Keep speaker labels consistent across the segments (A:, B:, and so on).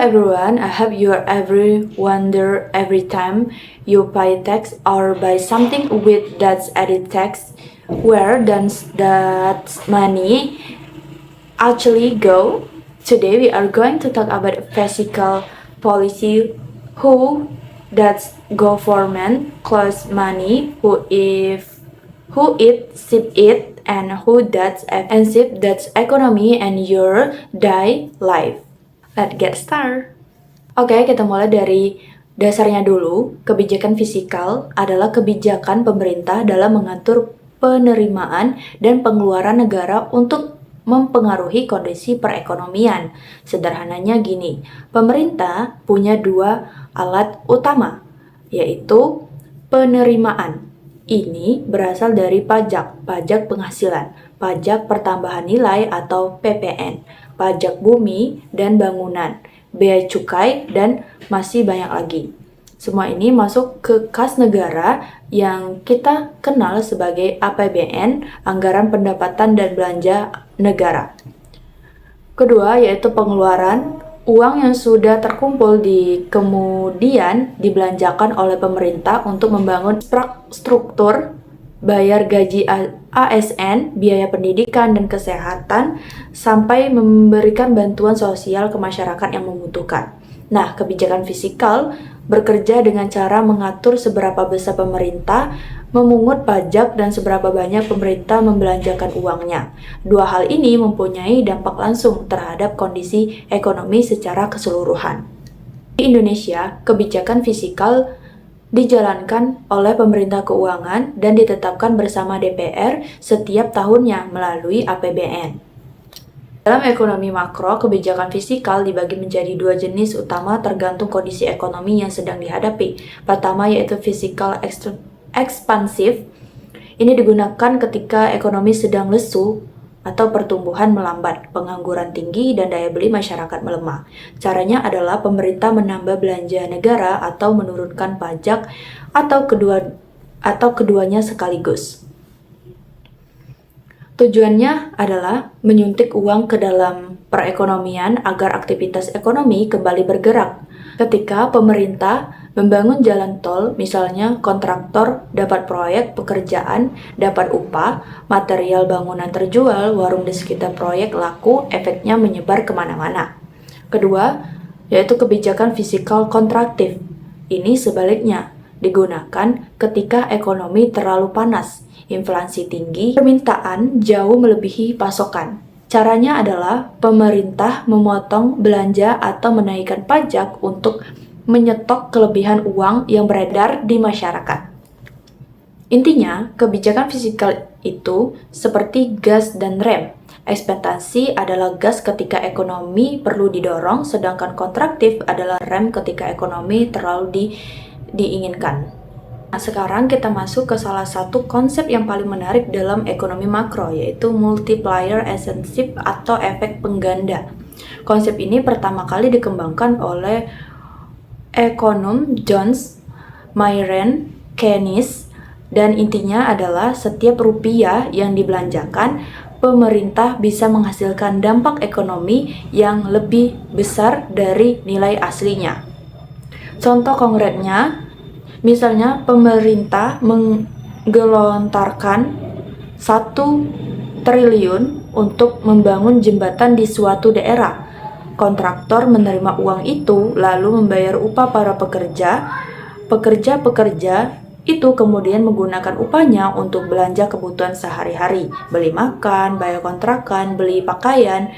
A: everyone, I hope you are every wonder every time you pay tax or buy something with that added tax. Where does that money actually go? Today we are going to talk about fiscal policy, who that's government costs money, who it sip it, and who that's and sip that's economy and your day life. Let's get started. Oke, kita mulai dari dasarnya dulu. Kebijakan fiskal adalah kebijakan pemerintah dalam mengatur penerimaan dan pengeluaran negara untuk mempengaruhi kondisi perekonomian. Sederhananya gini, pemerintah punya dua alat utama, yaitu penerimaan. Ini berasal dari pajak penghasilan, pajak pertambahan nilai atau PPN, pajak bumi dan bangunan, bea cukai, dan masih banyak lagi. Semua ini masuk ke kas negara yang kita kenal sebagai APBN, Anggaran Pendapatan dan Belanja Negara. Kedua, yaitu pengeluaran. Uang yang sudah terkumpul kemudian dibelanjakan oleh pemerintah untuk membangun struktur, bayar gaji ASN, biaya pendidikan dan kesehatan, sampai memberikan bantuan sosial ke masyarakat yang membutuhkan. Nah, kebijakan fiskal bekerja dengan cara mengatur seberapa besar pemerintah memungut pajak dan seberapa banyak pemerintah membelanjakan uangnya. Dua hal ini mempunyai dampak langsung terhadap kondisi ekonomi secara keseluruhan. Di Indonesia, kebijakan fiskal dijalankan oleh pemerintah keuangan dan ditetapkan bersama DPR setiap tahunnya melalui APBN. Dalam ekonomi makro, kebijakan fiskal dibagi menjadi dua jenis utama tergantung kondisi ekonomi yang sedang dihadapi. Pertama yaitu fiskal ekspansif. Ini digunakan ketika ekonomi sedang lesu atau pertumbuhan melambat, pengangguran tinggi, dan daya beli masyarakat melemah. Caranya adalah pemerintah menambah belanja negara atau menurunkan pajak atau keduanya sekaligus. Tujuannya adalah menyuntik uang ke dalam perekonomian agar aktivitas ekonomi kembali bergerak. Ketika pemerintah membangun jalan tol, misalnya kontraktor dapat proyek pekerjaan, dapat upah, material bangunan terjual, warung di sekitar proyek laku, efeknya menyebar kemana-mana. Kedua, yaitu kebijakan fiskal kontraktif. Ini sebaliknya, digunakan ketika ekonomi terlalu panas, inflasi tinggi, permintaan jauh melebihi pasokan. Caranya adalah pemerintah memotong belanja atau menaikkan pajak untuk menyetok kelebihan uang yang beredar di masyarakat. Intinya, kebijakan fiskal itu seperti gas dan rem. Ekspektasi adalah gas ketika ekonomi perlu didorong, sedangkan kontraktif adalah rem ketika ekonomi terlalu diinginkan. Nah, sekarang kita masuk ke salah satu konsep yang paling menarik dalam ekonomi makro, yaitu multiplier effect atau efek pengganda. Konsep ini pertama kali dikembangkan oleh ekonom John Maynard Keynes, dan intinya adalah setiap rupiah yang dibelanjakan, pemerintah bisa menghasilkan dampak ekonomi yang lebih besar dari nilai aslinya. Contoh konkretnya, misalnya pemerintah menggelontarkan 1 triliun untuk membangun jembatan di suatu daerah. Kontraktor menerima uang itu lalu membayar upah para pekerja. Pekerja itu kemudian menggunakan upahnya untuk belanja kebutuhan sehari-hari, beli makan, bayar kontrakan, beli pakaian.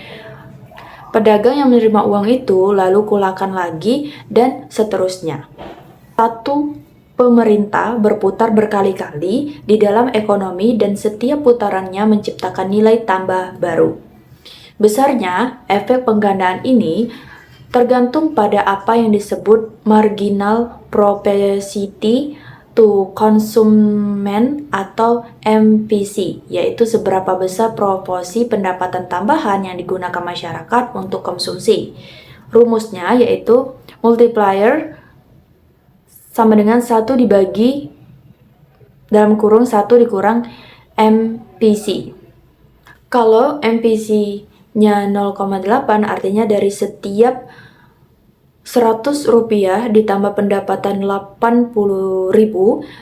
A: Pedagang yang menerima uang itu lalu kulakan lagi, dan seterusnya. Satu pemerintah berputar berkali-kali di dalam ekonomi dan setiap putarannya menciptakan nilai tambah baru. Besarnya efek penggandaan ini tergantung pada apa yang disebut marginal propensity to consumption atau MPC, yaitu seberapa besar proporsi pendapatan tambahan yang digunakan masyarakat untuk konsumsi. Rumusnya yaitu multiplier sama dengan 1 dibagi dalam kurung 1 dikurang MPC. Kalau MPC-nya 0,8 artinya dari setiap Rp100 ditambah pendapatan 80.000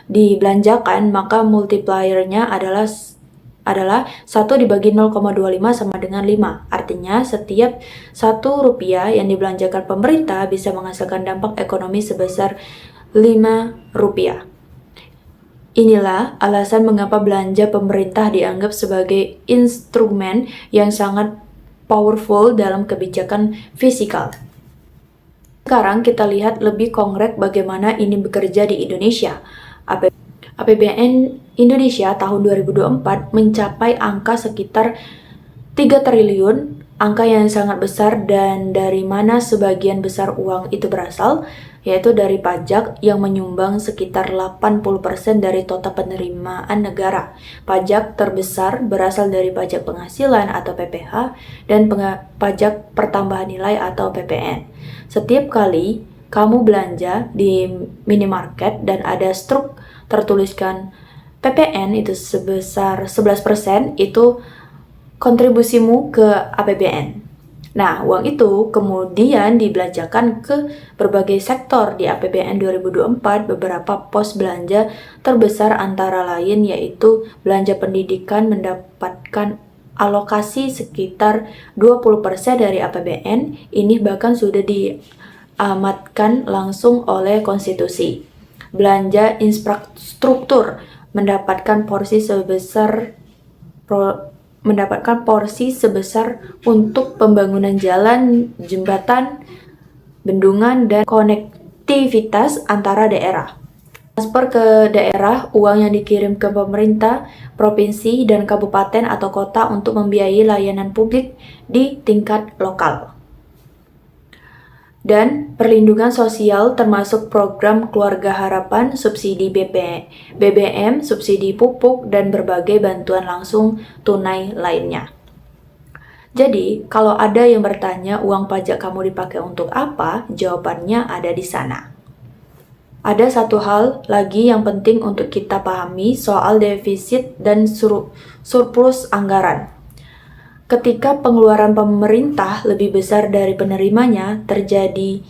A: dibelanjakan, maka multipliernya adalah 1 dibagi 0,25 sama dengan 5. Artinya setiap Rp1 yang dibelanjakan pemerintah bisa menghasilkan dampak ekonomi sebesar Rp5. Inilah alasan mengapa belanja pemerintah dianggap sebagai instrumen yang sangat powerful dalam kebijakan fiskal. Sekarang kita lihat lebih konkret bagaimana ini bekerja di Indonesia. APBN Indonesia tahun 2024 mencapai angka sekitar 3 triliun, angka yang sangat besar, dan dari mana sebagian besar uang itu berasal, yaitu dari pajak yang menyumbang sekitar 80% dari total penerimaan negara. Pajak terbesar berasal dari pajak penghasilan atau PPh dan pajak pertambahan nilai atau PPN. Setiap kali kamu belanja di minimarket dan ada struk tertuliskan PPN itu sebesar 11%, itu kontribusimu ke APBN. Nah, uang itu kemudian dibelanjakan ke berbagai sektor di APBN 2024. Beberapa pos belanja terbesar antara lain yaitu belanja pendidikan mendapatkan alokasi sekitar 20% dari APBN. Ini bahkan sudah diamatkan langsung oleh konstitusi. Belanja infrastruktur mendapatkan porsi sebesar untuk pembangunan jalan, jembatan, bendungan, dan konektivitas antara daerah. Transfer ke daerah, uang yang dikirim ke pemerintah, provinsi, dan kabupaten atau kota untuk membiayai layanan publik di tingkat lokal. Dan perlindungan sosial termasuk program Keluarga Harapan, subsidi BBM, subsidi pupuk, dan berbagai bantuan langsung tunai lainnya. Jadi, kalau ada yang bertanya uang pajak kamu dipakai untuk apa, jawabannya ada di sana. Ada satu hal lagi yang penting untuk kita pahami soal defisit dan surplus anggaran. Ketika pengeluaran pemerintah lebih besar dari penerimanya, terjadi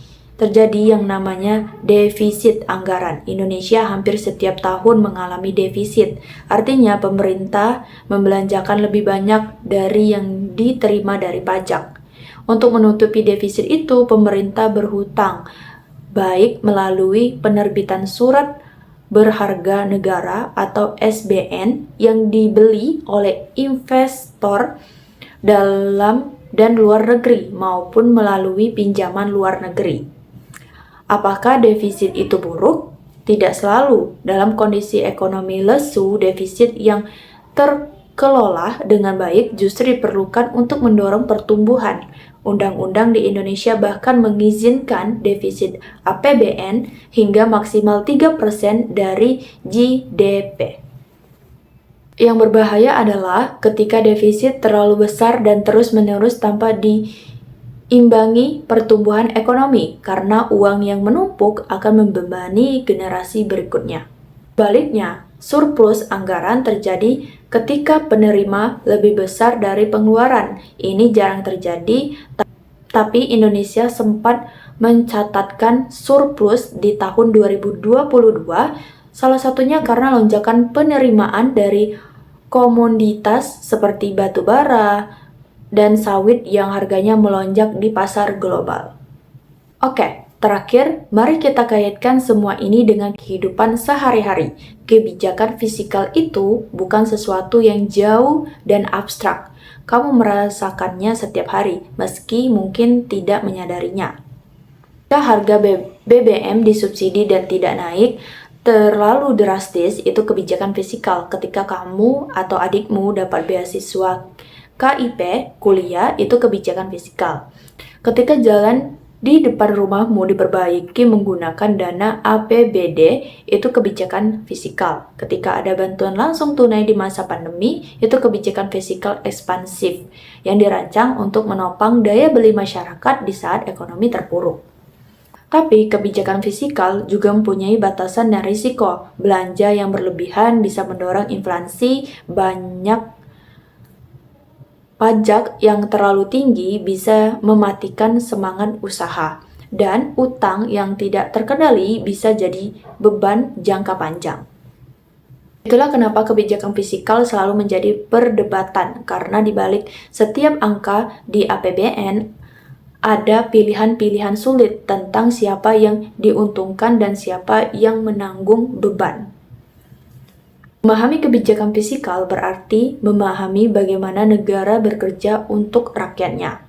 A: yang namanya defisit anggaran. Indonesia hampir setiap tahun mengalami defisit. Artinya pemerintah membelanjakan lebih banyak dari yang diterima dari pajak. Untuk menutupi defisit itu, pemerintah berhutang, baik melalui penerbitan surat berharga negara atau SBN yang dibeli oleh investor dalam dan luar negeri maupun melalui pinjaman luar negeri. Apakah defisit itu buruk? Tidak selalu. Dalam kondisi ekonomi lesu, defisit yang terkelola dengan baik justru diperlukan untuk mendorong pertumbuhan. Undang-undang di Indonesia bahkan mengizinkan defisit APBN hingga maksimal 3% dari GDP. Yang berbahaya adalah ketika defisit terlalu besar dan terus-menerus tanpa diimbangi pertumbuhan ekonomi, karena uang yang menumpuk akan membebani generasi berikutnya. Baliknya, surplus anggaran terjadi ketika penerima lebih besar dari pengeluaran. Ini jarang terjadi, tapi Indonesia sempat mencatatkan surplus di tahun 2022, salah satunya karena lonjakan penerimaan dari komoditas seperti batu bara dan sawit yang harganya melonjak di pasar global. Oke, terakhir, mari kita kaitkan semua ini dengan kehidupan sehari-hari. Kebijakan fiskal itu bukan sesuatu yang jauh dan abstrak. Kamu merasakannya setiap hari, meski mungkin tidak menyadarinya. Jika harga BBM disubsidi dan tidak naik terlalu drastis, itu kebijakan fiskal. Ketika kamu atau adikmu dapat beasiswa KIP, kuliah, itu kebijakan fiskal. Ketika jalan di depan rumahmu diperbaiki menggunakan dana APBD, itu kebijakan fiskal. Ketika ada bantuan langsung tunai di masa pandemi, itu kebijakan fiskal ekspansif yang dirancang untuk menopang daya beli masyarakat di saat ekonomi terpuruk. Tapi kebijakan fiskal juga mempunyai batasan dan risiko. Belanja yang berlebihan bisa mendorong inflasi, banyak pajak yang terlalu tinggi bisa mematikan semangat usaha. dan utang yang tidak terkendali bisa jadi beban jangka panjang. Itulah kenapa kebijakan fiskal selalu menjadi perdebatan, karena di balik setiap angka di APBN ada pilihan-pilihan sulit tentang siapa yang diuntungkan dan siapa yang menanggung beban. Memahami kebijakan fiskal berarti memahami bagaimana negara bekerja untuk rakyatnya,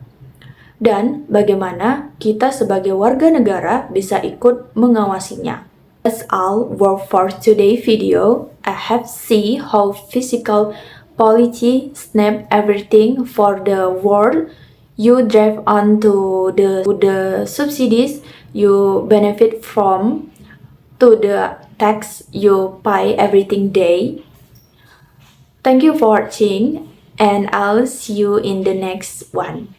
A: dan bagaimana kita sebagai warga negara bisa ikut mengawasinya. That's all for today's video. I have seen how fiscal policy snap everything for the world. You drive on to the subsidies you benefit from, to the tax you pay everything day. Thank you for watching, and I'll see you in the next one.